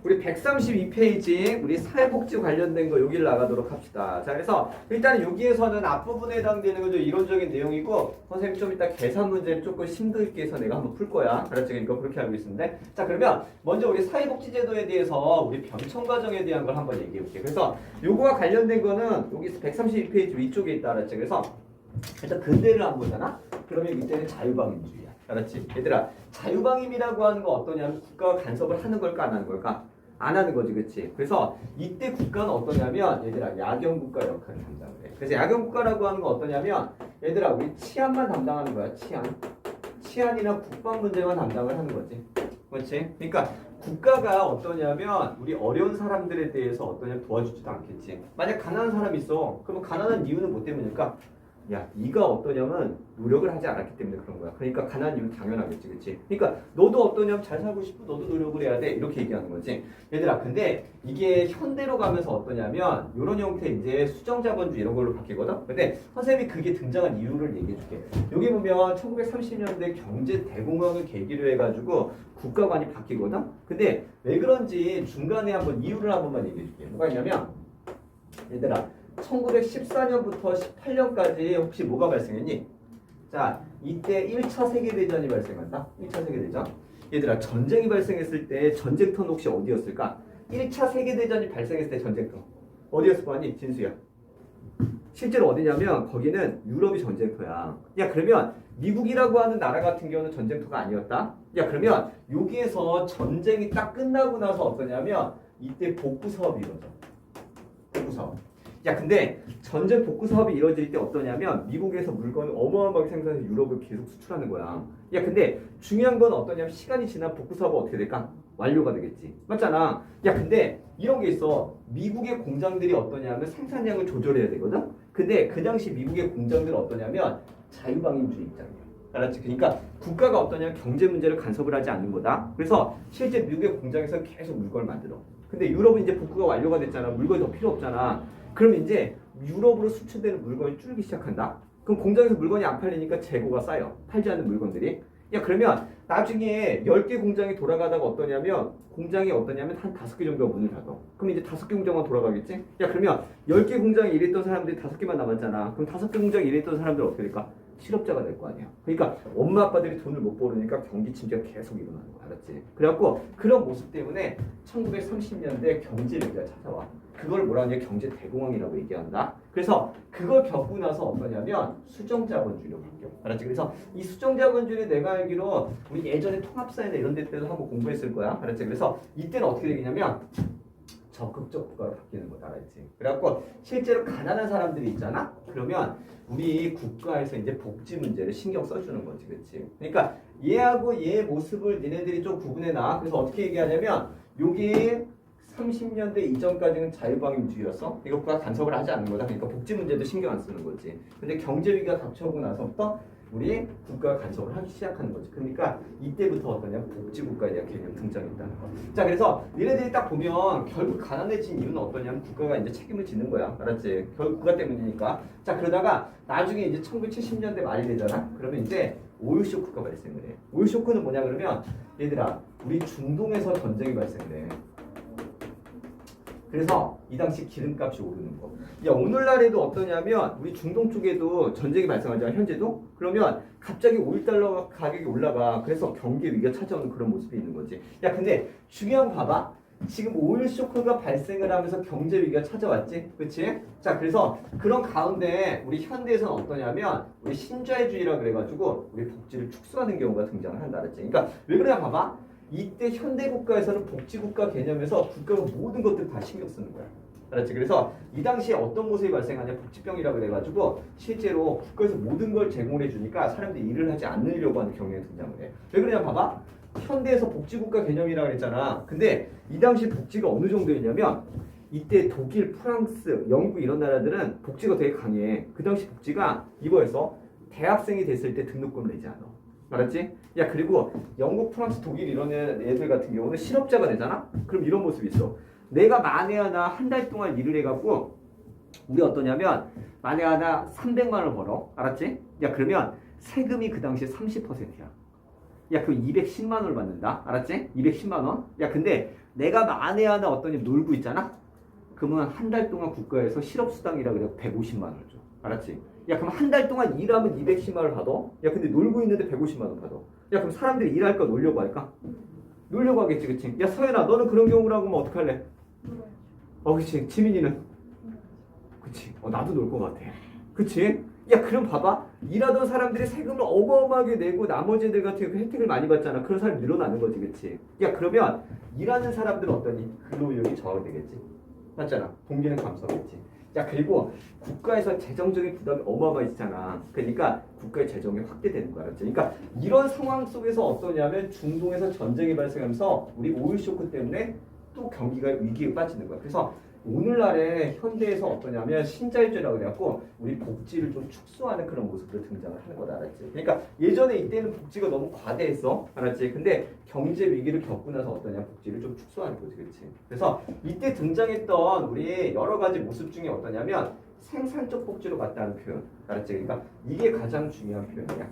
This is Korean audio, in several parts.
우리 132페이지 우리 사회복지 관련된 거 여기를 나가도록 합시다. 자, 그래서 일단 여기에서는 앞부분에 해당되는 건 좀 이론적인 내용이고 선생님 좀 이따 계산 문제를 조금 심도 있게 해서 내가 한번 풀 거야. 알았지? 그러니까 그렇게 알고 있는데, 자, 그러면 먼저 우리 사회복지제도에 대해서 우리 변청 과정에 대한 걸 한번 얘기해 볼게요. 그래서 요거와 관련된 거는 여기 132페이지 위쪽에 있다. 알았지? 그래서 일단 근대를 한번 보잖아. 그러면 이때는 자유방임주의야. 알았지? 얘들아, 자유방임이라고 하는 거 어떠냐면 국가가 간섭을 하는 걸까 안 하는 걸까? 안 하는 거지, 그치? 그래서 이때 국가는 어떠냐면 얘들아 야경국가 역할을 담당을 해. 그래서 야경국가라고 하는 건 어떠냐면 얘들아 우리 치안만 담당하는 거야. 치안이나 국방 문제만 담당을 하는 거지. 그렇지? 그러니까 국가가 어떠냐면 우리 어려운 사람들에 대해서 어떠냐면 도와주지도 않겠지. 만약 가난한 사람이 있어. 그러면 가난한 이유는 뭐 때문일까? 야, 네가 어떠냐면 노력을 하지 않았기 때문에 그런 거야. 그러니까 가난한 이유는 당연하겠지, 그치? 그러니까 너도 어떠냐면 잘 살고 싶고 너도 노력을 해야 돼. 이렇게 얘기하는 거지. 얘들아, 근데 이게 현대로 가면서 어떠냐면 이런 형태 이제 수정자본주의 이런 걸로 바뀌거든. 근데 선생님이 그게 등장한 이유를 얘기해줄게. 여기 보면 1930년대 경제 대공황을 계기로 해가지고 국가관이 바뀌거든. 근데 왜 그런지 중간에 한번 이유를 한 번만 얘기해줄게. 뭐가 있냐면 얘들아. 1914년부터 18년까지 혹시 뭐가 발생했니? 자, 이때 1차 세계대전이 발생한다. 1차 세계대전. 얘들아, 전쟁이 발생했을 때 전쟁터는 혹시 어디였을까? 1차 세계대전이 발생했을 때 전쟁터. 어디였을 거 아니? 진수야. 실제로 어디냐면 거기는 유럽이 전쟁터야. 야, 그러면 미국이라고 하는 나라 같은 경우는 전쟁터가 아니었다? 야, 그러면 여기에서 전쟁이 딱 끝나고 나서 어떠냐면 이때 복구 사업이 이루어져. 복구 사업. 야, 근데 전쟁 복구 사업이 이루어질 때 어떠냐면 미국에서 물건을 어마어마하게 생산해서 유럽을 계속 수출하는 거야. 야, 근데 중요한 건 어떠냐면 시간이 지난 복구 사업은 어떻게 될까? 완료가 되겠지. 맞잖아. 야, 근데 이런 게 있어. 미국의 공장들이 어떠냐면 생산량을 조절해야 되거든? 근데 그 당시 미국의 공장들은 어떠냐면 자유방임주의 입장이야. 알았지? 그러니까 국가가 어떠냐면 경제 문제를 간섭을 하지 않는 거다. 그래서 실제 미국의 공장에서 계속 물건을 만들어. 근데 유럽은 이제 복구가 완료가 됐잖아. 물건이 더 필요 없잖아. 그러면 이제 유럽으로 수출되는 물건이 줄기 시작한다. 그럼 공장에서 물건이 안 팔리니까 재고가 쌓여. 팔지 않는 물건들이. 야, 그러면 나중에 10개 공장이 돌아가다가 어떠냐면 공장이 어떠냐면 한 5개 정도가 문을 닫아. 그럼 이제 5개 공장만 돌아가겠지? 야, 그러면 10개 공장에 일했던 사람들이 5개만 남았잖아. 그럼 5개 공장에 일했던 사람들은 어떻게 될까? 실업자가 될 거 아니야. 그러니까 엄마 아빠들이 돈을 못 벌으니까 경기 침체가 계속 일어나는 거야. 알았지? 그래갖고 그런 모습 때문에 1930년대 경제 위기가 찾아와. 그걸 뭐라 하냐? 경제 대공황이라고 얘기한다. 그래서 그걸 겪고 나서 어떠냐면 수정자본주의로 바뀌어. 알았지? 그래서 이 수정자본주의를 내가 알기로 우리 예전에 통합사회나 이런 데 때도 한번 공부했을 거야. 알았지? 그래서 이때는 어떻게 되겠냐면 적극적 국가로 바뀌는 거다. 알았지? 그래갖고 실제로 가난한 사람들이 있잖아? 그러면 우리 국가에서 이제 복지 문제를 신경 써주는 거지. 그렇지? 그러니까 얘하고 얘 모습을 니네들이 좀 구분해놔. 그래서 어떻게 얘기하냐면 여기 30년대 이전까지는 자유방임주의였어. 이거 국가가 간섭을 하지 않는 거다. 그러니까 복지 문제도 신경 안 쓰는 거지. 근데 경제 위기가 닥쳐오고 나서부터 우리 국가가 간섭을 하기 시작하는 거지. 그러니까 이때부터 어떠냐? 복지국가에 대한 개념 등장했다는 거. 자, 그래서 니네들이 딱 보면 결국 가난해진 이유는 어떠냐면 국가가 이제 책임을 지는 거야. 알았지? 결국 국가 때문이니까. 자, 그러다가 나중에 이제 1970년대 말이 되잖아. 그러면 이제 오일 쇼크가 발생을 해. 오일 쇼크는 뭐냐 그러면 얘들아, 우리 중동에서 전쟁이 발생을 해. 그래서 이 당시 기름값이 오르는 거. 야, 오늘날에도 어떠냐면 우리 중동 쪽에도 전쟁이 발생하잖아. 현재도. 그러면 갑자기 오일 달러 가격이 올라가. 그래서 경기 위기가 찾아오는 그런 모습이 있는 거지. 야, 근데 중요한 거 봐봐. 지금 오일 쇼크가 발생을 하면서 경제 위기가 찾아왔지. 그치? 자, 그래서 그런 가운데 우리 현대에서는 어떠냐면 우리 신자유주의라 그래가지고 우리 복지를 축소하는 경우가 등장을 한다. 알았지? 그러니까 왜 그러냐 봐봐. 이때 현대 국가에서는 복지국가 개념에서 국가가 모든 것들 다 신경 쓰는 거야. 알았지? 그래서 이 당시에 어떤 모습이 발생하냐? 복지병이라 그래가지고 실제로 국가에서 모든 걸 제공을 해주니까 사람들이 일을 하지 않으려고 하는 경우에 등장을 해. 왜 그러냐 봐봐. 현대에서 복지국가 개념이라 그랬잖아. 근데 이 당시 복지가 어느 정도였냐면 이때 독일, 프랑스, 영국 이런 나라들은 복지가 되게 강해. 그 당시 복지가 이거에서 대학생이 됐을 때 등록금을 내지 않아. 알았지? 야, 그리고 영국, 프랑스, 독일 이런 애들 같은 경우는 실업자가 되잖아? 그럼 이런 모습이 있어. 내가 만에 하나 한 달 동안 일을 해갖고 우리 어떠냐면 만에 하나 300만 원 벌어. 알았지? 야, 그러면 세금이 그 당시에 30%야. 야, 그 210만 원을 받는다. 알았지? 210만 원? 야, 근데 내가 만에 하나 어떤 일 놀고 있잖아? 그러면 한 달 동안 국가에서 실업수당이라 그래 150만 원을 줘. 알았지? 야 그럼 한 달 동안 일하면 210만 원을 받아? 야 근데 놀고 있는데 150만 원 받아. 야 그럼 사람들이 일할까 놀려고 할까? 놀려고 하겠지 그치? 야 서연아 너는 그런 경우라고 하면 어떡할래? 그치. 지민이는? 그치. 나도 놀 것 같아. 그치? 야 그럼 봐봐. 일하던 사람들이 세금을 어마어마하게 내고 나머지 애들 같은 경우 혜택을 많이 받잖아. 그런 사람이 늘어나는 거지 그치? 야 그러면 일하는 사람들은 어떠니? 근로의욕이 저하되겠지. 맞잖아. 동기는 감소하겠지. 야 그리고 국가에서 재정적인 부담이 어마어마해지잖아. 그러니까 국가의 재정이 확대되는 거야. 알았지? 그러니까 이런 상황 속에서 어떠냐면 중동에서 전쟁이 발생하면서 우리 오일 쇼크 때문에 또 경기가 위기에 빠지는 거야. 그래서 오늘날에 현대에서 어떠냐면 신자유주의라고 그래갖고 우리 복지를 좀 축소하는 그런 모습으로 등장을 하는 거다. 알았지? 그러니까 예전에 이때는 복지가 너무 과대했어. 알았지? 근데 경제 위기를 겪고 나서 어떠냐 복지를 좀 축소하는 거지. 그렇지? 그래서 이때 등장했던 우리 여러 가지 모습 중에 어떠냐면 생산적 복지로 갔다는 표현. 알았지? 그러니까 이게 가장 중요한 표현이야.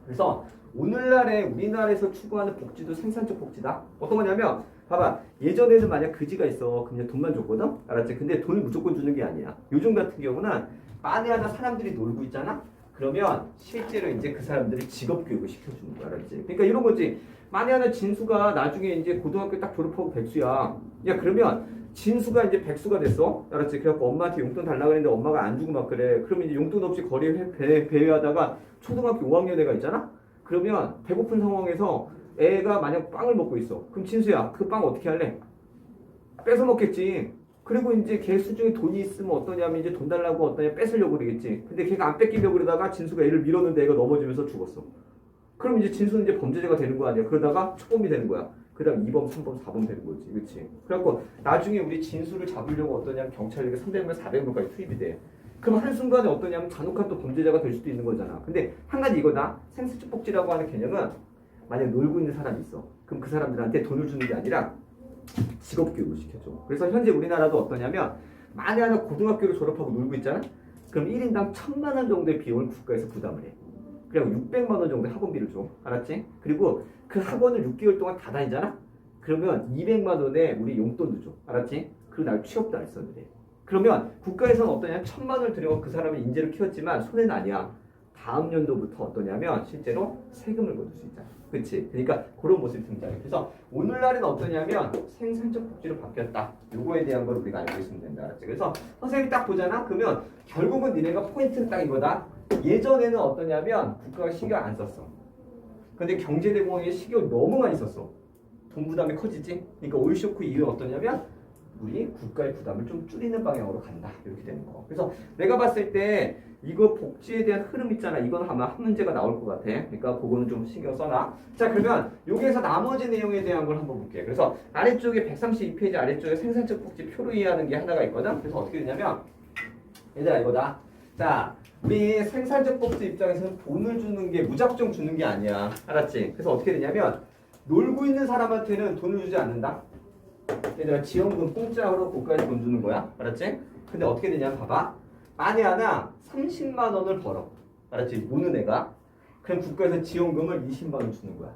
그래서 오늘날에 우리나라에서 추구하는 복지도 생산적 복지다. 어떤 거냐면 봐봐. 예전에는 만약 그지가 있어. 그럼 이제 돈만 줬거든? 알았지? 근데 돈을 무조건 주는 게 아니야. 요즘 같은 경우는 만에 하나 사람들이 놀고 있잖아? 그러면 실제로 이제 그 사람들이 직업교육을 시켜주는 거야. 알았지? 그러니까 이런 거지. 만에 하나 진수가 나중에 이제 고등학교 딱 졸업하고 백수야. 야, 그러면 진수가 이제 백수가 됐어. 알았지? 그래갖고 엄마한테 용돈 달라고 했는데 엄마가 안 주고 막 그래. 그러면 이제 용돈 없이 거리에 배회하다가 초등학교 5학년 애가 있잖아? 그러면 배고픈 상황에서 애가 만약 빵을 먹고 있어. 그럼 진수야, 그 빵 어떻게 할래? 뺏어 먹겠지. 그리고 이제 걔 수중에 돈이 있으면 어떠냐면 이제 돈 달라고 어떠냐 뺏으려고 그러겠지. 근데 걔가 안 뺏기려고 그러다가 진수가 애를 밀었는데 애가 넘어지면서 죽었어. 그럼 이제 진수는 이제 범죄자가 되는 거 아니야. 그러다가 초범이 되는 거야. 그 다음 2범, 3범, 4범 되는 거지. 그렇지? 그래갖고 나중에 우리 진수를 잡으려고 어떠냐면 경찰력이 300명, 400명까지 투입이 돼. 그럼 한순간에 어떠냐면 잔혹한 또 범죄자가 될 수도 있는 거잖아. 근데 한 가지 이거다. 생사적 복지라고 하는 개념은 만약 놀고 있는 사람이 있어. 그럼 그 사람들한테 돈을 주는 게 아니라 직업교육을 시켜줘. 그래서 현재 우리나라도 어떠냐면 만에 하나 고등학교를 졸업하고 놀고 있잖아. 그럼 1인당 1,000만 원 정도의 비용을 국가에서 부담을 해. 그리고 600만 원 정도의 학원비를 줘. 알았지? 그리고 그 학원을 6개월 동안 다 다니잖아. 그러면 200만 원에 우리 용돈도 줘. 알았지? 그리고 날 취업도 안 했었는데. 그러면 국가에서는 어떠냐면 1,000만 원을 들여 그 사람을 인재로 키웠지만 손해는 아니야. 다음 연도부터 어떠냐면 실제로 세금을 거둘 수 있잖아. 그렇지? 그러니까 그런 모습이 등장해. 그래서 오늘날은 어떠냐면 생산적 복지로 바뀌었다. 요거에 대한 걸 우리가 알고 있으면 된다. 알았지? 그래서 선생님이 딱 보잖아. 그러면 결국은 니네가 포인트는 딱 이거다. 예전에는 어떠냐면 국가가 신경 안 썼어. 근데 경제대공황에 신경 너무 많이 썼어. 돈 부담이 커지지? 그러니까 오일쇼크 이후에 어떠냐면 우리 국가의 부담을 좀 줄이는 방향으로 간다. 이렇게 되는 거. 그래서 내가 봤을 때 이거 복지에 대한 흐름 있잖아. 이건 아마 한 문제가 나올 것 같아. 그러니까 그거는 좀 신경 써놔. 자 그러면 여기에서 나머지 내용에 대한 걸 한번 볼게요. 그래서 아래쪽에 132페이지 아래쪽에 생산적 복지 표로 이해하는 게 하나가 있거든. 그래서 어떻게 되냐면 얘들아 이거다. 자 우리 생산적 복지 입장에서는 돈을 주는 게 무작정 주는 게 아니야. 알았지? 그래서 어떻게 되냐면 놀고 있는 사람한테는 돈을 주지 않는다. 얘들아 지원금 공짜로 국가에서 돈 주는 거야. 알았지? 근데 어떻게 되냐면 봐봐. 만에 하나 30만 원을 벌어. 알았지? 노는 애가. 그럼 국가에서 지원금을 20만 원 주는 거야.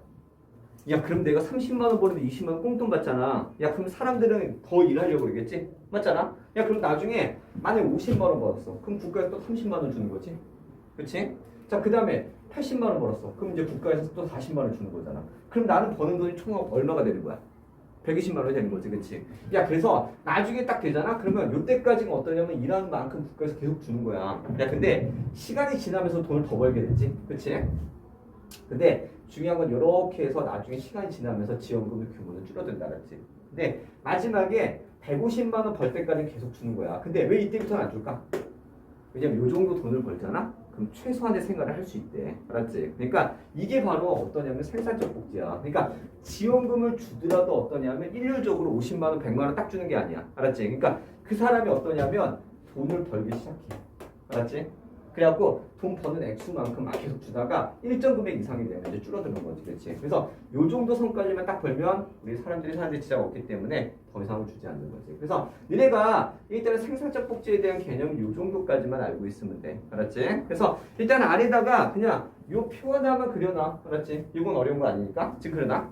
야 그럼 내가 30만 원 버는데 20만 원 꽁돈 받잖아. 야 그럼 사람들은 더 일하려고 그러겠지? 맞잖아? 야 그럼 나중에 만약에 50만 원 벌었어. 그럼 국가에서 또 30만 원 주는 거지. 그치? 자 그 다음에 80만 원 벌었어. 그럼 이제 국가에서 또 40만 원 주는 거잖아. 그럼 나는 버는 돈이 총 얼마가 되는 거야? 120만 원이 되는 거지, 그치? 야, 그래서 나중에 딱 되잖아? 그러면 요때까지는 어떠냐면 일하는 만큼 국가에서 계속 주는 거야. 야, 근데 시간이 지나면서 돈을 더 벌게 되지, 그치? 근데 중요한 건 이렇게 해서 나중에 시간이 지나면서 지원금의 규모는 줄어든다, 그랬지? 근데 마지막에 150만 원 벌 때까지는 계속 주는 거야. 근데 왜 이때부터는 안 줄까? 왜냐면 요 정도 돈을 벌잖아? 그럼 최소한의 생활을 할 수 있대. 알았지? 그러니까 이게 바로 어떠냐면 생산적 복지야. 그러니까 지원금을 주더라도 어떠냐면 일률적으로 50만 원, 100만 원 딱 주는 게 아니야. 알았지? 그러니까 그 사람이 어떠냐면 돈을 벌기 시작해. 알았지? 그래갖고 돈 버는 액수만큼 막 계속 주다가 일정 금액 이상이 되면 이제 줄어드는 거지. 그렇지? 그래서 요 정도 선까지만 딱 벌면 우리 사람들이 사는데 지장이 없기 때문에 더 이상은 주지 않는 거지. 그래서 너네가 일단은 생산적 복지에 대한 개념 요 정도까지만 알고 있으면 돼. 알았지? 그래서 일단 아래다가 그냥 요 표 하나만 그려놔. 알았지? 이건 어려운 거 아니니까. 지금 그려놔.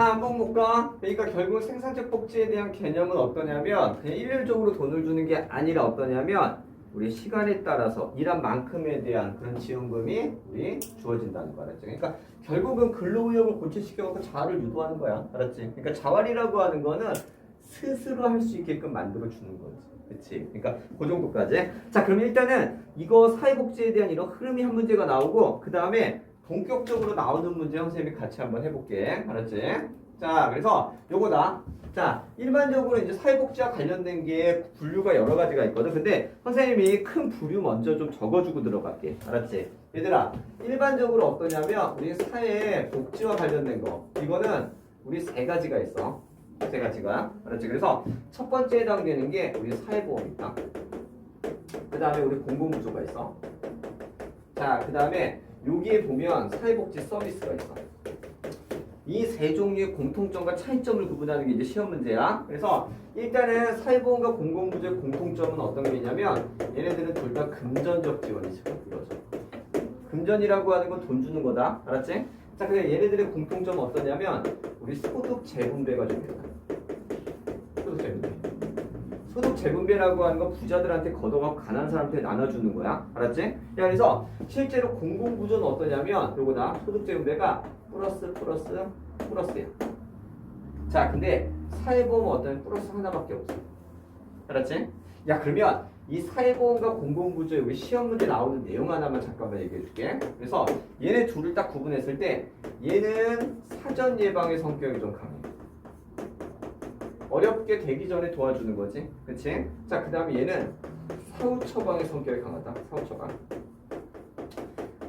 자, 한번 볼까? 그러니까 결국 생산적 복지에 대한 개념은 어떠냐면 그냥 일률적으로 돈을 주는 게 아니라 어떠냐면 우리 시간에 따라서 일한 만큼에 대한 그런 지원금이 우리 주어진다는 거 알았지? 그러니까 결국은 근로의욕을 고취시켜갖고 자활을 유도하는 거야. 알았지? 그러니까 자활이라고 하는 거는 스스로 할 수 있게끔 만들어주는 거지. 그치? 그러니까 그 정도까지. 자, 그럼 일단은 이거 사회복지에 대한 이런 흐름이 한 문제가 나오고 그 다음에 본격적으로 나오는 문제 선생님이 같이 한번 해볼게. 알았지? 자, 그래서 요거다. 자, 일반적으로 이제 사회복지와 관련된 게 분류가 여러 가지가 있거든. 근데 선생님이 큰 부류 먼저 좀 적어주고 들어갈게. 알았지? 얘들아, 일반적으로 어떠냐면 우리 사회복지와 관련된 거. 이거는 우리 세 가지가 있어. 세 가지가. 알았지? 그래서 첫 번째 해당되는 게 우리 사회보험이 있다. 그 다음에 우리 공공구조가 있어. 자, 그 다음에 여기에 보면 사회복지 서비스가 있어. 이 세 종류의 공통점과 차이점을 구분하는 게 이제 시험 문제야. 그래서 일단은 사회보험과 공공구조의 공통점은 어떤 게 있냐면 얘네들은 둘 다 금전적 지원이 지금 이루어져. 금전이라고 하는 건 돈 주는 거다. 알았지? 자, 근데 얘네들의 공통점은 어떠냐면 우리 소득 재분배가 중요하다. 소득 재분배. 소득 재분배라고 하는 건 부자들한테 걷어가고 가난한 사람한테 나눠주는 거야. 알았지? 야, 그래서 실제로 공공구조는 어떠냐면 요거다. 소득 재분배가 플러스야. 자, 근데 사회보험은 어떤 플러스 하나밖에 없어. 알았지? 야, 그러면 이 사회보험과 공공구조에 우리 시험 문제 나오는 내용 하나만 잠깐만 얘기해 줄게. 그래서 얘네 둘을 딱 구분했을 때 얘는 사전 예방의 성격이 좀 강해. 어렵게 되기 전에 도와주는 거지. 그치? 자, 그 다음에 얘는 사후 처방의 성격이 강하다. 사후 처방.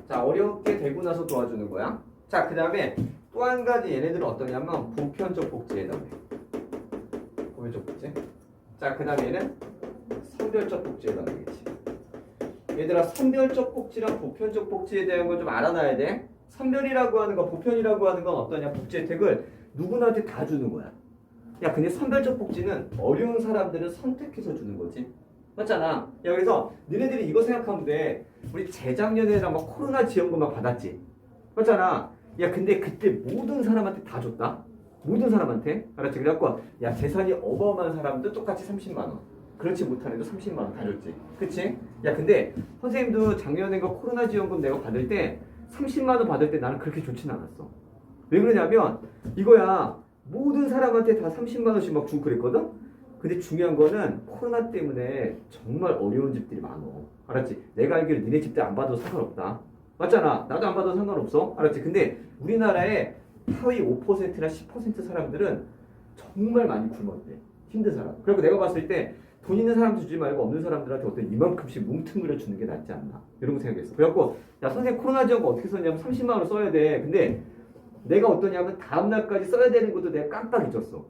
자, 어렵게 되고 나서 도와주는 거야. 자, 그 다음에 또 한 가지 얘네들은 어떠냐면 보편적 복지에 해당해. 보편적 복지. 자, 그 다음에 얘는 선별적 복지에 해당되겠지. 얘들아, 선별적 복지랑 보편적 복지에 대한 걸 좀 알아놔야 돼. 선별이라고 하는 거, 보편이라고 하는 건 어떠냐? 복지 혜택을 누구나한테 다 주는 거야. 야, 근데 선별적 복지는 어려운 사람들은 선택해서 주는 거지. 맞잖아. 야, 그래서 너네들이 이거 생각하면 돼. 우리 재작년에랑 막 코로나 지원금 막 받았지. 맞잖아. 야, 근데 그때 모든 사람한테 다 줬다. 모든 사람한테. 알았지? 그래갖고 야, 재산이 어마어마한 사람도 똑같이 30만 원. 그렇지 못한 애도 30만 원 다 줬지. 그치? 야, 근데 선생님도 작년에 그 코로나 지원금 내가 받을 때 30만 원 받을 때 나는 그렇게 좋진 않았어. 왜 그러냐면 이거야. 모든 사람한테 다 30만 원씩 막 주고 그랬거든? 근데 중요한 거는 코로나 때문에 정말 어려운 집들이 많어. 알았지? 내가 알기로 니네 집들 안 받아도 상관없다. 맞잖아. 나도 안 받아도 상관없어. 알았지? 근데 우리나라의 하위 5%나 10% 사람들은 정말 많이 굶었대. 힘든 사람. 그리고 내가 봤을 때 돈 있는 사람도 주지 말고 없는 사람들한테 어떤 이만큼씩 뭉뚱그려 주는 게 낫지 않나. 이런 거 생각했어. 그래갖고 야, 선생님 코로나 지원금 어떻게 썼냐면 30만 원 써야 돼. 근데 내가 어떠냐면 다음날까지 써야 되는 것도 내가 깜빡 잊었어.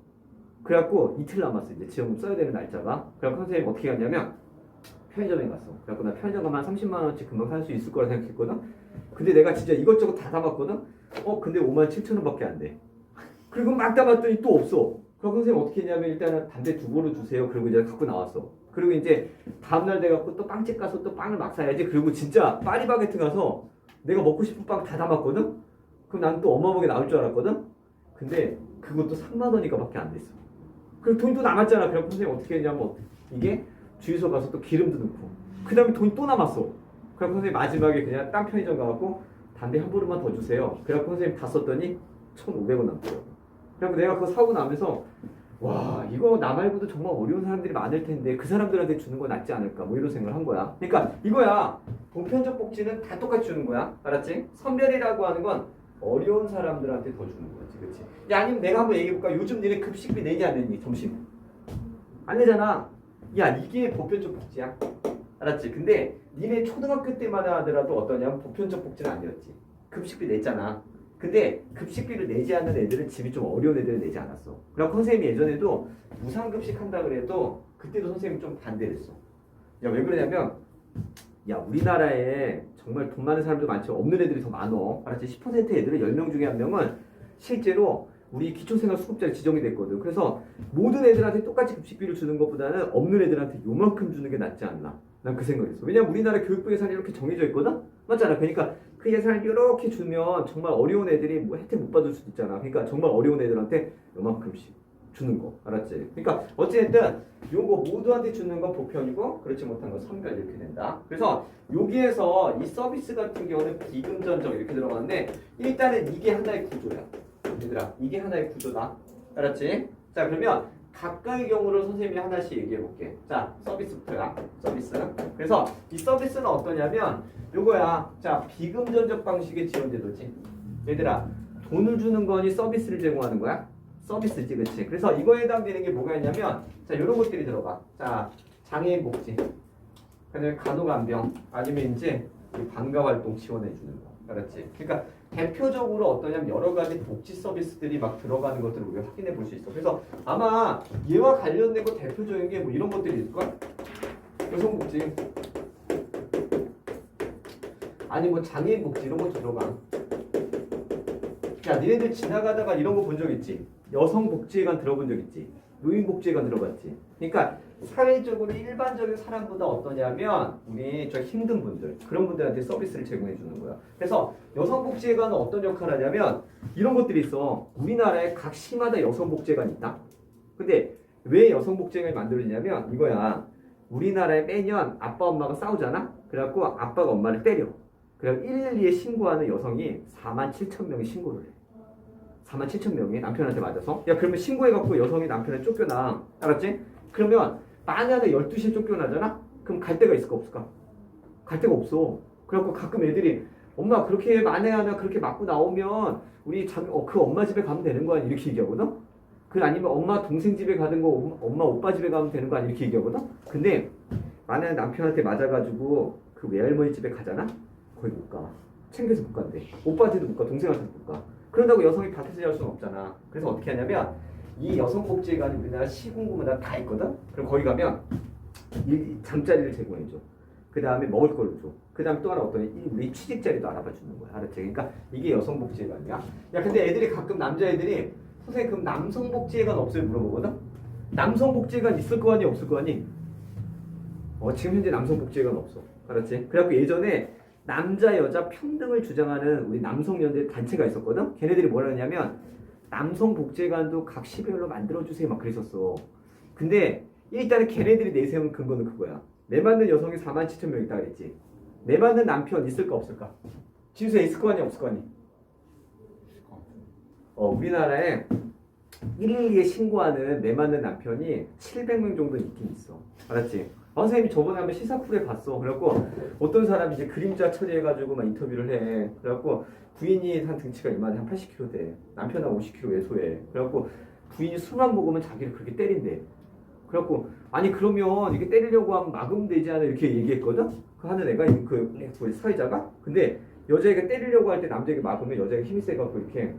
그래갖고 이틀 남았어. 이제 지원금 써야 되는 날짜가. 그래갖고 선생님 어떻게 했냐면 편의점에 갔어. 그래갖고 나 편의점 가면 30만 원어치 금방 살 수 있을 거라 생각했거든. 근데 내가 진짜 이것저것 다 담았거든. 근데 57,000원밖에 안 돼. 그리고 막 담았더니 또 없어. 그래서 선생님 어떻게 했냐면 일단은 담배 2보를 주세요. 그리고 이제 갖고 나왔어. 그리고 이제 다음날 돼갖고 또 빵집 가서 또 빵을 막 사야지. 그리고 진짜 파리바게트 가서 내가 먹고 싶은 빵 다 담았거든. 그럼 난 또 어마어마하게 나올 줄 알았거든. 근데 그것도 3만 원이니까밖에 안 됐어. 그리고 돈이 또 남았잖아. 그래서 선생님 어떻게 했냐면 이게 주유소 가서 또 기름도 넣고 그 다음에 돈이 또 남았어. 그래서 선생님 마지막에 그냥 딴 편의점 가갖고 담배 한 보루만 더 주세요. 그래서 선생님 다 썼더니 1,500원 남더라고. 그래서 내가 그거 사고 나면서 와, 이거 나 말고도 정말 어려운 사람들이 많을 텐데 그 사람들한테 주는 거 낫지 않을까 뭐 이런 생각을 한 거야. 그러니까 이거야. 보편적 복지는 다 똑같이 주는 거야. 알았지? 선별이라고 하는 건 어려운 사람들한테 더 주는 거지. 그렇지? 야, 아니면 내가 한번 얘기해볼까? 요즘 니네 급식비 내니 안 내니? 점심 안 내잖아. 야, 이게 보편적 복지야. 알았지? 근데 니네 초등학교 때만 하더라도 어떠냐면 보편적 복지는 아니었지. 급식비 냈잖아. 근데 급식비를 내지 않는 애들은 집이 좀 어려운 애들은 내지 않았어. 그래서 선생님이 예전에도 무상급식 한다 그래도 그때도 선생님이 좀 반대를 했어. 야, 왜 그러냐면 야, 우리나라에 정말 돈 많은 사람도 많지만 없는 애들이 더 많어. 알았지? 10% 애들은 10명 중에 1명은 실제로 우리 기초생활수급자에 지정이 됐거든. 그래서 모든 애들한테 똑같이 급식비를 주는 것보다는 없는 애들한테 요만큼 주는 게 낫지 않나. 난 그 생각했어. 왜냐면 우리나라 교육부 예산이 이렇게 정해져 있거든? 맞잖아. 그러니까 그 예산을 이렇게 주면 정말 어려운 애들이 뭐 혜택 못 받을 수도 있잖아. 그러니까 정말 어려운 애들한테 요만큼씩 주는 거. 알았지? 그러니까 어찌됐든 요거 모두한테 주는 건 보편이고 그렇지 못한 건 선별 이렇게 된다. 그래서 여기에서 이 서비스 같은 경우는 비금전적 이렇게 들어가는데 일단은 이게 하나의 구조야. 얘들아, 이게 하나의 구조다. 알았지? 자, 그러면 각각의 경우를 선생님이 하나씩 얘기해 볼게. 자, 서비스부터야. 서비스. 그래서 이 서비스는 어떠냐면 요거야. 자, 비금전적 방식의 지원 제도지. 얘들아, 돈을 주는 거니 서비스를 제공하는 거야? 서비스지, 그치? 그래서 이거에 해당되는 게 뭐가 있냐면 자, 요런 것들이 들어가. 자, 장애인 복지. 그다음에 간호간병 아니면 이제 방과활동 지원해 주는 거. 알았지? 그러니까 대표적으로 어떠냐면 여러 가지 복지 서비스들이 막 들어가는 것들을 우리가 확인해 볼 수 있어. 그래서 아마 얘와 관련된 거 대표적인 게 뭐 이런 것들이 있을까? 여성복지. 아니 뭐 장애인 복지 이런 거 들어가. 야, 니네들 지나가다가 이런 거 본 적 있지? 여성복지회관 들어본 적 있지? 노인복지회관 들어봤지? 그러니까 사회적으로 일반적인 사람보다 어떠냐면 우리 저 힘든 분들 그런 분들한테 서비스를 제공해 주는 거야. 그래서 여성복지회관은 어떤 역할을 하냐면 이런 것들이 있어. 우리나라에 각 시마다 여성복지회관이 있다. 근데 왜 여성복지회관이 만들어지냐면 이거야. 우리나라에 매년 아빠 엄마가 싸우잖아. 그래갖고 아빠가 엄마를 때려. 그래서 112에 신고하는 여성이 47,000명이 신고를 해. 47,000명이 남편한테 맞아서. 야, 그러면 신고해갖고 여성이 남편을 쫓겨나. 알았지? 그러면 만약에 12시에 쫓겨나잖아? 그럼 갈 데가 있을까 없을까? 갈 데가 없어. 그래갖고 가끔 애들이 엄마 그렇게 만에 하나 그렇게 맞고 나오면 우리 그 엄마 집에 가면 되는 거 아니야? 이렇게 얘기하거든? 그 아니면 엄마 동생 집에 가는 거 엄마 오빠 집에 가면 되는 거 아니야? 이렇게 얘기하거든? 근데 만약에 남편한테 맞아가지고 그 외할머니 집에 가잖아? 거의 못 가. 챙겨서 못 간대. 오빠한테도 못 가. 동생한테도 못 가. 그런다고 여성이 밭에서 일할 수는 없잖아. 그래서 어떻게 하냐면 이 여성복지회관이 우리나라 시군구마다 다 있거든? 그럼 거기 가면 이 잠자리를 제공해줘. 그 다음에 먹을 걸 줘. 그 다음에 또 하나 우리 취직자리도 알아봐 주는 거야. 알았지? 그러니까 이게 여성복지회관이야. 야, 근데 애들이 가끔 남자애들이 선생님 그럼 남성복지회관 없어요? 물어보거든? 남성복지회관 있을 거 아니 없을 거 아니? 지금 현재 남성복지회관 없어. 알았지? 그래갖고 예전에 남자 여자 평등을 주장하는 우리 남성연대 단체가 있었거든. 걔네들이 뭐라 하냐면 남성복지관도 각 시별로 만들어주세요 막 그랬었어. 근데 일단은 걔네들이 내세운 근거는 그거야. 내 맞는 여성이 47,000명 있다 그랬지. 내 맞는 남편 있을까 없을까? 진수야 있을 거 아니야 없을 거 아니? 우리나라에 112에 신고하는 내 맞는 남편이 700명 정도 있긴 있어. 알았지? 선생님이 저번에 한번 시사쿨에 봤어. 그래갖고 어떤 사람이 이제 그림자 처리해가지고 막 인터뷰를 해. 그래갖고 부인이 한 등치가 이만해 한 80kg 돼. 남편은 50kg 외소해. 그래갖고 부인이 술만 먹으면 자기를 그렇게 때린대. 그래갖고 아니 그러면 이게 때리려고 하면 막으면 되지 않아 이렇게 얘기했거든. 그 하는 애가 그 사회자가. 근데 여자애가 때리려고 할 때 남자에게 막으면 여자애가 힘이 세갖고 이렇게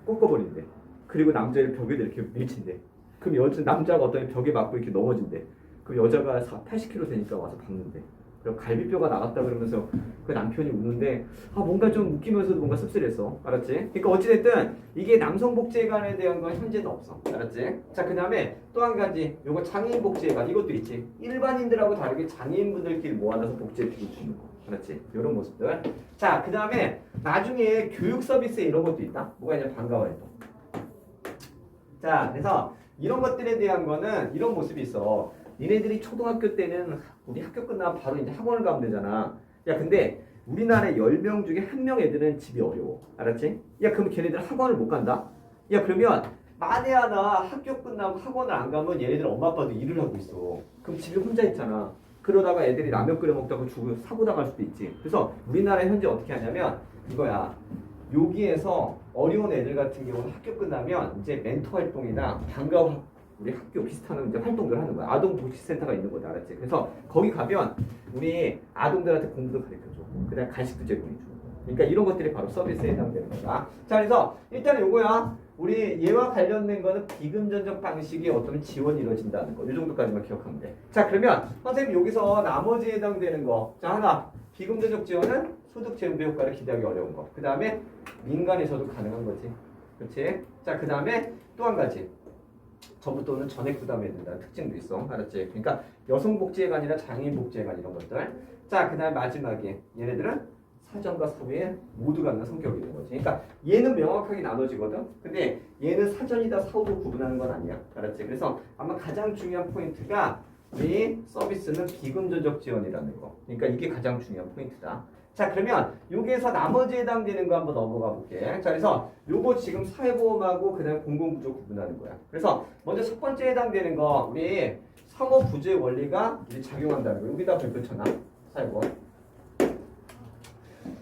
꺾어버린대. 그리고 남자를 벽에다 이렇게 밀친대. 그럼 남자가 어떤 벽에 맞고 이렇게 넘어진대. 그럼 여자가 80kg 되니까 와서 박는데. 그리고 갈비뼈가 나갔다 그러면서 그 남편이 우는데 뭔가 좀 웃기면서도 뭔가 씁쓸했어. 알았지? 그러니까 어찌됐든 이게 남성복지회관에 대한 건 현재는 없어. 알았지? 자, 그 다음에 또 한 가지 요거 장애인복지회관 이것도 있지. 일반인들하고 다르게 장애인분들끼리 모아놔서 복지를 주는 거. 알았지? 이런 모습들. 자, 그 다음에 나중에 교육 서비스에 이런 것도 있다. 뭐가 있냐면 방과활동. 자, 그래서 이런 것들에 대한 거는 이런 모습이 있어. 니네들이 초등학교 때는 우리 학교 끝나면 바로 이제 학원을 가면 되잖아. 야, 근데 우리나라에 10명 중에 1명 애들은 집이 어려워. 알았지? 야, 그럼 걔네들 학원을 못 간다? 야, 그러면 만에 하나 학교 끝나고 학원을 안 가면 얘네들 엄마 아빠도 일을 하고 있어. 그럼 집에 혼자 있잖아. 그러다가 애들이 라면 끓여 먹다가 죽고 사고 당할 수도 있지. 그래서 우리나라에 현재 어떻게 하냐면 이거야. 여기에서 어려운 애들 같은 경우는 학교 끝나면 이제 멘토 활동이나 방과 우리 학교 비슷한 이제 활동들 하는 거야. 아동복지센터가 있는 거다. 알았지? 그래서 거기 가면 우리 아동들한테 공부도 가르쳐줘. 그다음에 간식도 제공해줘. 그러니까 이런 것들이 바로 서비스에 해당되는 거다. 자, 그래서 일단은 요거야. 우리 얘와 관련된 거는 비금전적 방식의 어떤 지원이 이루어진다는 거. 이 정도까지만 기억하면 돼. 자, 그러면 선생님 여기서 나머지 해당되는 거. 자, 하나. 비금전적 지원은 소득 재분배 효과를 기대하기 어려운 거. 그 다음에 민간에서도 가능한 거지. 그렇지? 자, 그 다음에 또 한 가지. 전부 또는 전액 부담해야 된다는 특징도 있어. 알았지? 그러니까 여성복지회가 아니라 장애인복지회가 이런 것들. 자, 그 다음에 마지막에 얘네들은 사전과 사후에 모두 갖는 성격이 있는 거지. 그러니까 얘는 명확하게 나눠지거든. 근데 얘는 사전이다 사후로 구분하는 건 아니야. 알았지? 그래서 아마 가장 중요한 포인트가 이 서비스는 비금전적 지원이라는 거. 그러니까 이게 가장 중요한 포인트다. 자, 그러면 여기에서 나머지에 해당되는 거 한번 넘어가 볼게. 자, 그래서 요거 지금 사회보험하고 그다음에 공공부조 구분하는 거야. 그래서 먼저 첫 번째 해당되는 거 우리 상호부조의 원리가 우리 작용한다는 거. 여기다 불 붙여놔. 사회보험.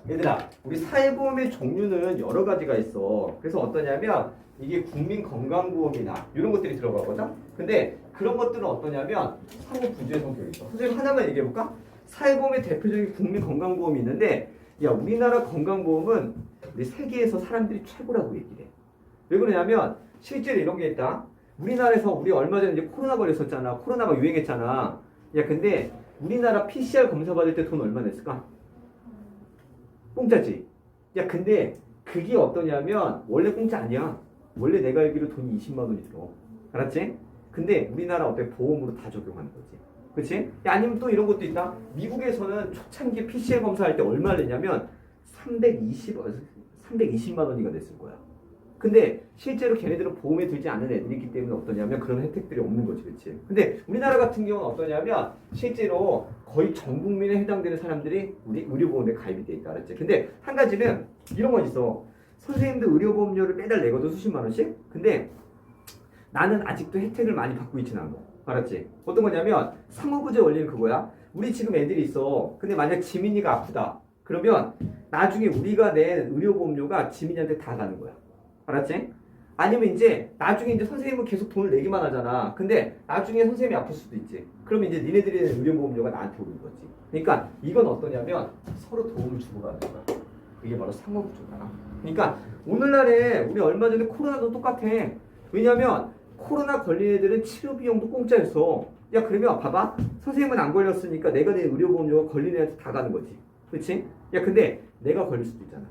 얘들아, 우리 사회보험의 종류는 여러 가지가 있어. 그래서 어떠냐면 이게 국민건강보험이나 이런 것들이 들어가거든. 근데 그런 것들은 어떠냐면 상호부조의 성격이 있어. 선생님 하나만 얘기해볼까? 사회보험의 대표적인 국민건강보험이 있는데, 야, 우리나라 건강보험은 우리 세계에서 사람들이 최고라고 얘기를 해. 왜 그러냐면 실제로 이런 게 있다. 우리나라에서 우리 얼마 전에 이제 코로나 걸렸었잖아. 코로나가 유행했잖아. 야, 근데 우리나라 PCR 검사 받을 때 돈 얼마 냈을까? 공짜지. 야, 근데 그게 어떠냐면 원래 공짜 아니야. 원래 내가 알기로 돈이 20만 원이 들어. 알았지? 근데 우리나라 어때? 보험으로 다 적용하는 거지. 그치? 야, 아니면 또 이런 것도 있다. 미국에서는 초창기 PCR 검사할 때 얼마를 내냐면 320만 원이가 냈을 거야. 근데 실제로 걔네들은 보험에 들지 않는 애들이기 때문에 어떠냐면 그런 혜택들이 없는 거지. 그치? 근데 우리나라 같은 경우는 어떠냐면 실제로 거의 전 국민에 해당되는 사람들이 우리 의료보험에 가입이 돼 있다. 알았지? 근데 한 가지는 이런 건 있어. 선생님들 의료보험료를 매달 내거든, 수십만 원씩. 근데 나는 아직도 혜택을 많이 받고 있지는 않아. 알았지? 어떤 거냐면 상호부조의 원리는 그거야. 우리 지금 애들이 있어. 근데 만약 지민이가 아프다. 그러면 나중에 우리가 낸 의료보험료가 지민이한테 다 가는 거야. 알았지? 아니면 이제 나중에 이제 선생님은 계속 돈을 내기만 하잖아. 근데 나중에 선생님이 아플 수도 있지. 그러면 이제 니네들이 낸 의료보험료가 나한테 오는 거지. 그러니까 이건 어떠냐면 서로 도움을 주고받는 거야. 이게 바로 상호부조다. 그러니까 오늘날에 우리 얼마 전에 코로나도 똑같아. 왜냐면 코로나 걸린 애들은 치료 비용도 공짜였어. 야, 그러면 봐봐. 선생님은 안 걸렸으니까 내가 낸 의료보험료가 걸린 애한테 다 가는 거지. 그렇지? 야, 근데 내가 걸릴 수도 있잖아.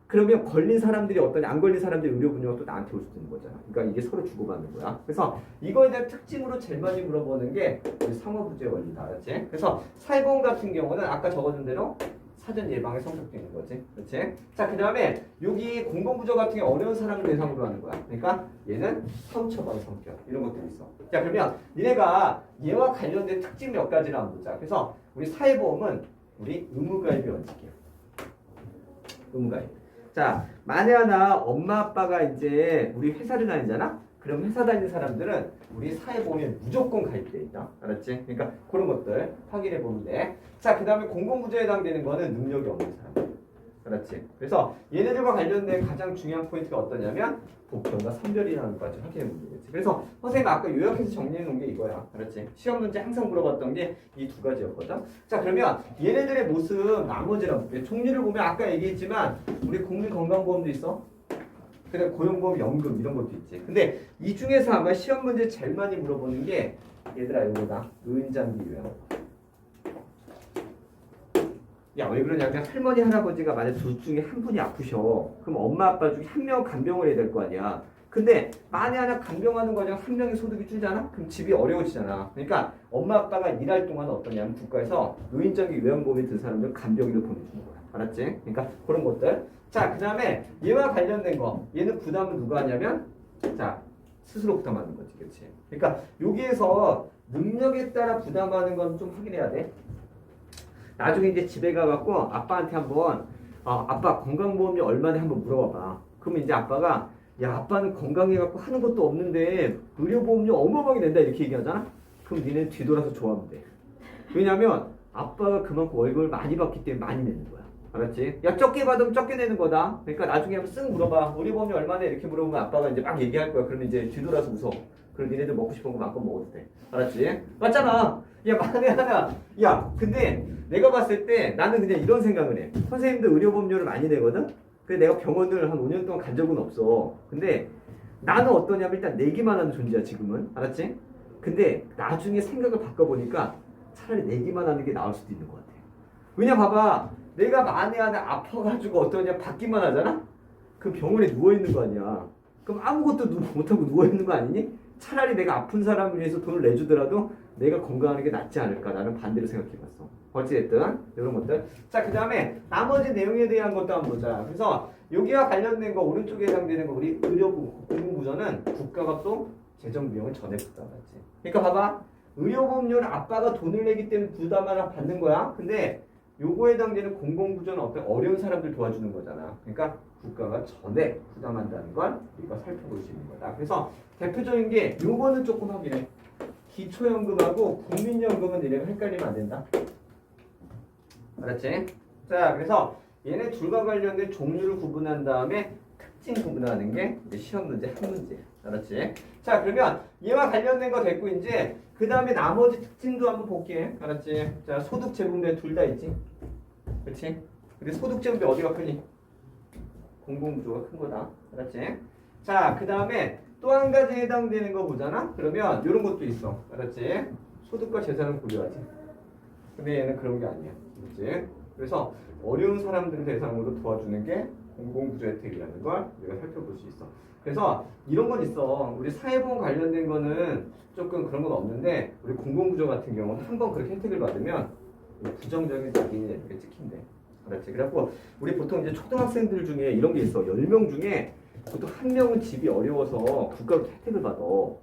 그러면 걸린 사람들이 어떠냐, 안 걸린 사람들의 의료보험료가 또 나한테 올 수도 있는 거잖아. 그러니까 이게 서로 주고받는 거야. 그래서 이거에 대한 특징으로 제일 많이 물어보는 게 우리 상호부조의 원리다. 알았지? 그래서 사회보험 같은 경우는 아까 적어준 대로 사전 예방에 성격되는 거지. 그렇지? 자, 그 다음에 여기 공공부조 같은 게 어려운 사람을 대상으로 하는 거야. 그러니까 얘는 사후처방 성격. 이런 것들이 있어. 자, 그러면 니네가 얘와 관련된 특징 몇 가지를 한번 보자. 그래서 우리 사회보험은 우리 의무가입이 원칙이야. 의무가입. 자, 만에 하나 엄마 아빠가 이제 우리 회사를 다니잖아? 그럼 회사 다니는 사람들은 우리 사회보험에 무조건 가입돼 있다. 알았지? 그러니까 그런 것들 확인해 보면 돼. 자, 그 다음에 공공부조에 해당되는 거는 능력이 없는 사람. 알았지? 그래서 얘네들과 관련된 가장 중요한 포인트가 어떠냐면 복병과 선별이라는 것까지 확인해 보면 되겠지. 그래서 선생님 아까 요약해서 정리해 놓은 게 이거야. 알았지? 시험 문제 항상 물어봤던 게 이 두 가지였거든. 자, 그러면 얘네들의 모습 나머지랑 종류를 보면 아까 얘기했지만 우리 국민건강보험도 있어. 그래, 고용보험, 연금 이런 것도 있지. 근데 이 중에서 아마 시험 문제 제일 많이 물어보는 게 얘들아 이거다. 노인장기 요양. 야, 왜 그러냐면 할머니 할아버지가 만약 둘 중에 한 분이 아프셔. 그럼 엄마 아빠 중에 한 명 간병을 해야 될 거 아니야. 근데 만에 하나 간병하는 과정 한 명의 소득이 줄잖아? 그럼 집이 어려워지잖아. 그러니까 엄마 아빠가 일할 동안 어떠냐면 국가에서 노인장기 요양보험에 든 사람들 간병인을 보내주는 거야. 알았지? 그러니까 그런 것들. 자, 그 다음에 얘와 관련된 거. 얘는 부담은 누가 하냐면 자, 스스로 부담하는 거지. 그렇지? 그러니까 여기에서 능력에 따라 부담하는 건 좀 확인해야 돼. 나중에 이제 집에 가갖고 아빠한테 한번 아빠 건강보험료 얼마나 한번 물어봐봐. 그러면 이제 아빠가 야, 아빠는 건강해갖고 하는 것도 없는데 의료보험료 어마어마하게 낸다 이렇게 얘기하잖아? 그럼 니네 뒤돌아서 좋아하면 돼. 왜냐면 아빠가 그만큼 월급을 많이 받기 때문에 많이 내는 거야. 알았지? 야, 적게 받으면 적게 내는 거다. 그러니까 나중에 한번 쓱 물어봐. 의료보험료 얼마나 이렇게 물어보면 아빠가 이제 막 얘기할 거야. 그러면 이제 뒤돌아서 웃어. 그럼 니네들 먹고 싶은 거 마음껏 먹어도 돼. 알았지? 맞잖아. 야, 만에 하나. 야, 근데 내가 봤을 때 나는 그냥 이런 생각을 해. 선생님들 의료보험료를 많이 내거든? 근데 내가 병원을 한 5년 동안 간 적은 없어. 근데 나는 어떠냐면 일단 내기만 하는 존재야, 지금은. 알았지? 근데 나중에 생각을 바꿔보니까 차라리 내기만 하는 게 나을 수도 있는 것 같아. 왜냐, 봐봐. 내가 만에 하나 아파가지고 어떠냐, 받기만 하잖아? 그 병원에 누워있는 거 아니야. 그럼 아무것도 못하고 누워있는 거 아니니? 차라리 내가 아픈 사람을 위해서 돈을 내주더라도 내가 건강하는 게 낫지 않을까 나는 반대로 생각해봤어. 어찌됐든 이런 것들. 자, 그 다음에 나머지 내용에 대한 것도 한번 보자. 그래서 여기와 관련된 거 오른쪽에 해당되는 거 우리 의료부 공공부전은 국가가 또 재정 비용을 전액 부담하지. 그러니까 봐봐. 의료보험료는 아빠가 돈을 내기 때문에 부담을 받는 거야. 근데 요거에 해당되는 공공부전은 어떤 어려운 사람들 도와주는 거잖아. 그러니까 국가가 전액 부담한다는 걸 우리가 살펴볼 수 있는 거다. 그래서 대표적인 게 요거는 조금 확인해. 기초연금하고 국민연금은 얘네가 헷갈리면 안 된다. 알았지? 자, 그래서 얘네 둘과 관련된 종류를 구분한 다음에 특징 구분하는 게 이제 시험 문제 한 문제. 알았지? 자, 그러면 얘와 관련된 거 됐고 이제 그 다음에 나머지 특징도 한번 볼게. 알았지? 자, 소득 재분배 둘 다 있지? 그렇지? 근데 소득 재분배 어디가 크니? 공공구조가 큰 거다. 알았지? 자, 그 다음에 또 한 가지 해당되는 거 보잖아? 그러면 이런 것도 있어. 알았지? 소득과 재산을 고려하지. 근데 얘는 그런 게 아니야. 그렇지? 그래서 어려운 사람들을 대상으로 도와주는 게 공공구조 혜택이라는 걸 우리가 살펴볼 수 있어. 그래서 이런 건 있어. 우리 사회보험 관련된 거는 조금 그런 건 없는데 우리 공공구조 같은 경우는 한 번 그렇게 혜택을 받으면 부정적인 낙인이 이렇게 찍힌대. 알았지? 그래갖고 우리 보통 이제 초등학생들 중에 이런 게 있어. 10명 중에 보통 한 명은 집이 어려워서 국가로 혜택을 받아.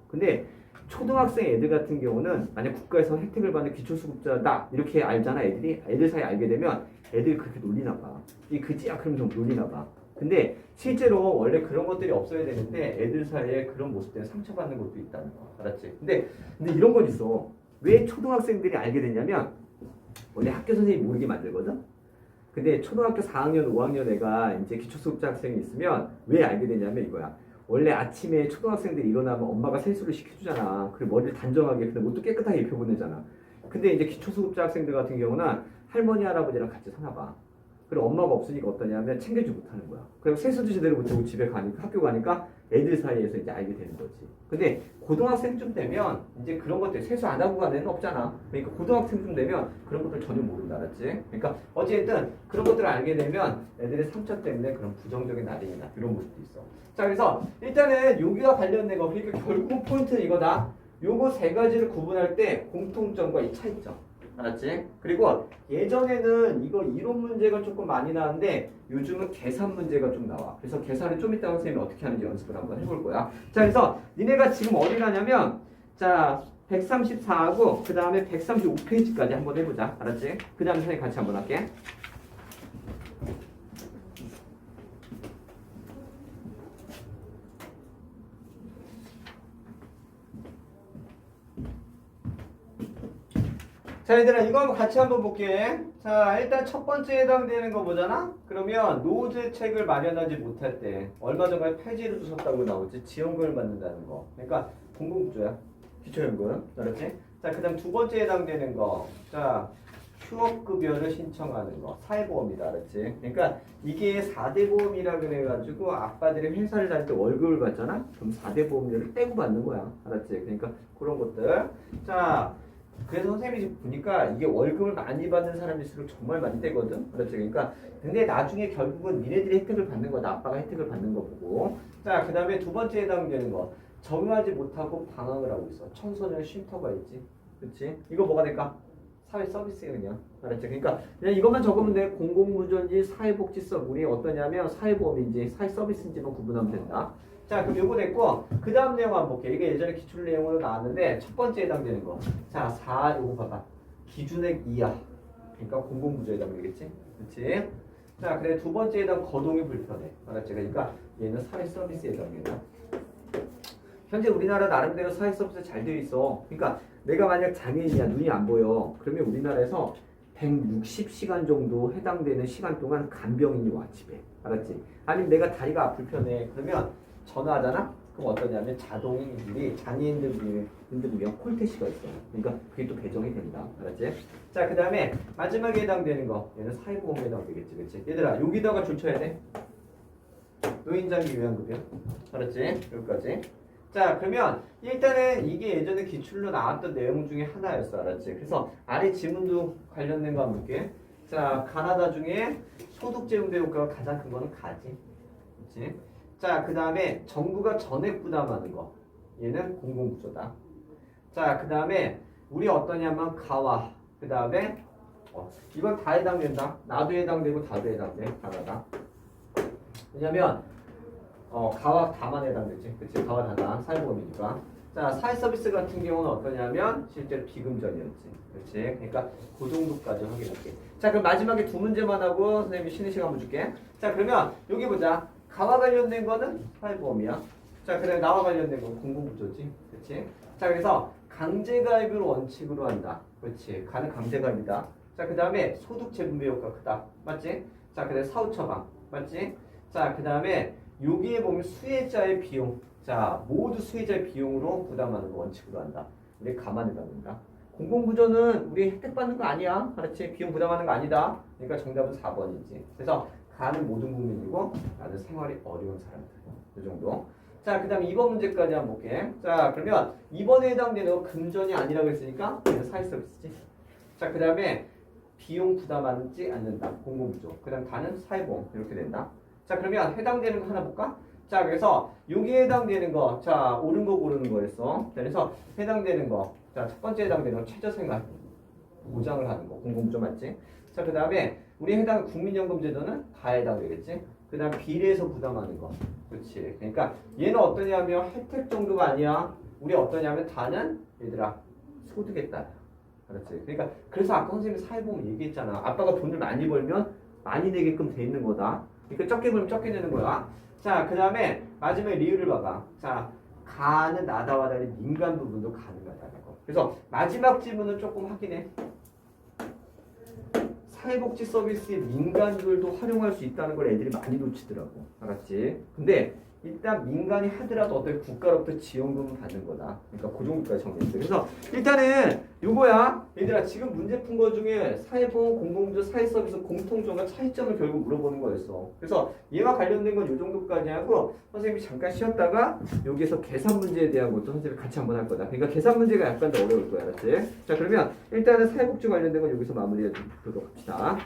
근데 초등학생 애들 같은 경우는 만약 국가에서 혜택을 받는 기초수급자다 이렇게 알잖아. 애들 사이에 알게 되면 애들이 그렇게 놀리나 봐. 이 그지야 그럼 좀 놀리나 봐. 근데 실제로 원래 그런 것들이 없어야 되는데 애들 사이에 그런 모습 때문에 상처받는 것도 있다는 거. 알았지? 근데 이런 건 있어. 왜 초등학생들이 알게 됐냐면 원래 학교 선생님이 모르게 만들거든. 근데 초등학교 4학년, 5학년 애가 이제 기초수급자 학생이 있으면 왜 알게 되냐면 이거야. 원래 아침에 초등학생들이 일어나면 엄마가 세수를 시켜주잖아. 그리고 머리를 단정하게, 근데 옷도 깨끗하게 입혀보내잖아. 근데 이제 기초수급자 학생들 같은 경우는 할머니, 할아버지랑 같이 사나 봐. 그리고 엄마가 없으니까 어떠냐면 챙겨주지 못하는 거야. 그리고 세수도 제대로 못하고 집에 가니까, 학교 가니까 애들 사이에서 이제 알게 되는 거지. 근데 고등학생쯤 되면 이제 그런 것들 세수 안 하고 가는 애는 없잖아. 그러니까 고등학생쯤 되면 그런 것들 전혀 모른다, 알았지? 그러니까 어쨌든 그런 것들을 알게 되면 애들의 상처 때문에 그런 부정적인 날이나 이런 모습도 있어. 자, 그래서 일단은 여기와 관련된 거, 그러니까 결국 포인트는 이거다. 요거 세 가지를 구분할 때 공통점과 이 차이점. 알았지? 그리고 예전에는 이거 이론 문제가 조금 많이 나왔는데 요즘은 계산 문제가 좀 나와. 그래서 계산을 좀 이따가 선생님이 어떻게 하는지 연습을 한번 해볼 거야. 자, 그래서 니네가 지금 어디 가냐면 자 134하고 그 다음에 135페이지까지 한번 해보자. 알았지? 그 다음에 선생님 같이 한번 할게. 자, 얘들아 이거 한번 같이 한번 볼게. 자, 일단 첫 번째 해당되는 거 뭐잖아? 그러면 노후제 책을 마련하지 못할 때 얼마 전까지 폐지를 주셨다고 나오지. 지원금을 받는다는 거. 그러니까 공공구조야. 기초연금. 알았지? 자, 그 다음 두 번째 해당되는 거. 자, 휴업급여를 신청하는 거. 사회보험이다. 알았지? 그러니까 이게 4대 보험이라 그래가지고 아빠들이 회사를 다닐 때 월급을 받잖아? 그럼 4대 보험료를 떼고 받는 거야. 알았지? 그러니까 그런 것들. 자, 그래서 선생님이 지금 보니까 이게 월급을 많이 받는 사람일수록 정말 많이 떼거든. 그렇죠. 그러니까 근데 나중에 결국은 니네들이 혜택을 받는 거다. 아빠가 혜택을 받는 거 보고. 자, 그 다음에 두 번째 해당되는 거. 적응하지 못하고 방황을 하고 있어. 청소년 쉼터가 있지. 그렇지? 이거 뭐가 될까? 사회 서비스야 그냥. 알았지? 그러니까 그냥 이것만 적으면 돼. 공공문전지 사회복지 서울이 어떠냐면 사회보험인지 사회 서비스인지만 구분하면 된다. 자, 그럼 요거 됐고 그 다음 내용 한번 볼게요. 이게 예전에 기출 내용으로 나왔는데 첫 번째 해당되는 거. 자, 4 요거 봐봐. 기준액 이하. 그러니까 공공구조에 해당되겠지? 그렇지? 자, 그래 두 번째 해당 거동이 불편해. 알았지? 그러니까 얘는 사회 서비스에 해당된다. 현재 우리나라 나름대로 사회 서비스 잘 되어 있어. 그러니까 내가 만약 장애인이야, 눈이 안 보여. 그러면 우리나라에서 160시간 정도 해당되는 시간 동안 간병인이 와 집에. 알았지? 아니면 내가 다리가 불편해. 그러면 전화하잖아? 그럼 어떠냐면 자동인들이 장애인들 위한 콜택시가 있어. 그러니까 그게 또 배정이 된다. 알았지? 자, 그 다음에 마지막에 해당되는 거. 얘는 사회보험에 해당되겠지. 그치? 얘들아, 여기다가 줄 쳐야 돼. 노인장기 요양급여. 알았지? 여기까지. 자, 그러면 일단은 이게 예전에 기출로 나왔던 내용 중에 하나였어. 알았지? 그래서 아래 지문도 관련된 거 한번 볼게. 자, 가나다 중에 소득재분배 효과가 가장 큰 거는 가지. 그치? 자, 그 다음에 정부가 전액 부담하는 거. 얘는 공공부조다. 자, 그 다음에 우리 어떠냐면 가와 그 다음에 이건 다 해당된다. 나도 해당되고 다도 해당돼. 다다. 왜냐면 가와 다만 해당되지. 그치? 가와 다다. 사회보험이니까. 자, 사회서비스 같은 경우는 어떠냐면 실제로 비금전이었지. 그렇지? 그러니까 그 정도까지 확인할게. 자, 그럼 마지막에 두 문제만 하고 선생님이 쉬는 시간 한번 줄게. 자, 그러면 여기 보자. 가와 관련된 거는 사회보험이야. 자, 그다음에 나와 관련된 건 공공부조지. 그렇지? 자, 그래서 강제가입을 원칙으로 한다. 그렇지? 가는 강제가입이다. 자, 그다음에 소득 재분배 효과 크다. 맞지? 자, 그다음에 사후 처방. 맞지? 자, 그다음에 여기에 보면 수혜자의 비용. 자, 모두 수혜자의 비용으로 부담하는 거 원칙으로 한다. 우리 감안해 놔둔다. 공공부조는 우리 혜택 받는 거 아니야. 그렇지? 비용 부담하는 거 아니다. 그러니까 정답은 4번이지. 그래서 가는 모든 국민이고 나는 생활이 어려운 사람들. 이 정도. 자, 그 다음에 2번 문제까지 한번 볼게. 자, 그러면 2번에 해당되는 거 금전이 아니라고 했으니까 얘는 사회서비스지. 자, 그 다음에 비용 부담하지 않는다. 공공부조. 그 다음 다는 사회보험. 이렇게 된다. 자, 그러면 해당되는 거 하나 볼까? 자, 그래서 여기에 해당되는 거. 자, 옳은 거 고르는 거였어. 그래서 해당되는 거. 자, 첫 번째 해당되는 거 최저생활 보장을 하는 거. 공공부조 맞지? 자, 그 다음에 우리 해당 국민연금제도는 다 해당되겠지? 그 다음 비례해서 부담하는 거. 그렇지. 그러니까 얘는 어떠냐면 혜택 정도가 아니야. 우리 어떠냐면 다는 얘들아 소득에 따라. 그렇지. 그러니까 그래서 아까 선생님이 사회보험 얘기했잖아. 아빠가 돈을 많이 벌면 많이 내게끔 돼 있는 거다. 그러니까 적게 벌면 적게 내는 거야. 자, 그 다음에 마지막에 리을을 봐봐. 자, 가는 나다와 달리 민간 부분도 가능하다는 거. 그래서 마지막 질문은 조금 확인해. 사회복지 서비스에 민간들도 활용할 수 있다는 걸 애들이 많이 놓치더라고. 알았지? 근데 일단 민간이 하더라도 어떤 국가로부터 지원금을 받는 거다. 그러니까 그 정도까지 정리했어. 그래서 일단은 요거야. 얘들아 지금 문제 푼 거 중에 사회보험, 공공부조, 사회서비스 공통점과 차이점을 결국 물어보는 거였어. 그래서 얘와 관련된 건 요 정도까지 하고 선생님이 잠깐 쉬었다가 여기에서 계산 문제에 대한 것도 선생님이 같이 한번 할 거다. 그러니까 계산 문제가 약간 더 어려울 거야. 알았지? 자, 그러면 일단은 사회복지 관련된 건 여기서 마무리해 두도록 합시다.